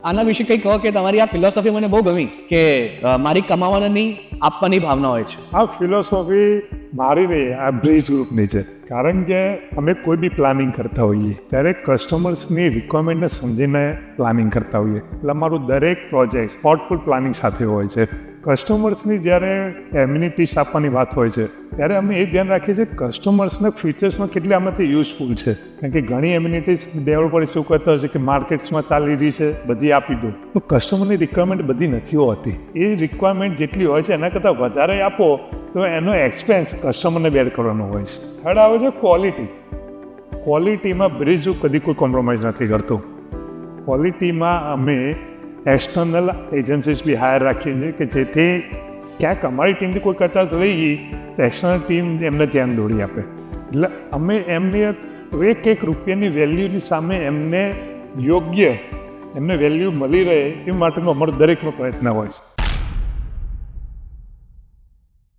આના વિશે કંઈ કહો કે તમારી આ ફિલોસોફી મને બહુ ગમી કે મારી કમાવાના નહીં આપવાની ભાવના હોય છે. આ ફિલોસોફી મારી નહીં, આ બ્રિજ ગ્રુપની છે. કારણ કે અમે કોઈ બી પ્લાનિંગ કરતા હોઈએ ત્યારે કસ્ટમર્સની રિક્વાયરમેન્ટને સમજીને પ્લાનિંગ કરતા હોઈએ. એટલે અમારું દરેક પ્રોજેક્ટ થોટફુલ પ્લાનિંગ સાથે હોય છે. કસ્ટમર્સની જ્યારે એમ્યુનિટીઝ આપવાની વાત હોય છે ત્યારે અમે એ ધ્યાન રાખીએ છીએ કસ્ટમર્સના ફીચર્સમાં કેટલી આમાંથી યુઝફુલ છે. કારણ કે ઘણી એમ્યુનિટીઝ ડેવલપર શું કરતા હોય છે કે માર્કેટ્સમાં ચાલી રહી છે બધી આપી દો, તો કસ્ટમરની રિક્વાયરમેન્ટ બધી નથી હોતી. એ રિક્વાયરમેન્ટ જેટલી હોય છે એના કરતાં વધારે આપો તો એનો એક્સપેન્સ કસ્ટમરને બેર કરવાનો હોય છે. થર્ડ આવે છે ક્વોલિટી. ક્વોલિટીમાં બ્રિજ કદી કોઈ કોમ્પ્રોમાઇઝ નથી કરતો. ક્વોલિટીમાં અમે એક્સટર્નલ એજન્સીસ બી હાયર રાખીએ છીએ કે જેથી ક્યાંક અમારી ટીમથી કોઈ કચાશ રહી ગઈ તો એક્સટર્નલ ટીમ એમને ધ્યાન દોડી આપે. એટલે અમે એમની એક રૂપિયાની વેલ્યુની સામે એમને યોગ્ય એમને વેલ્યુ મળી રહે એ માટેનો અમારો દરેકનો પ્રયત્ન હોય છે.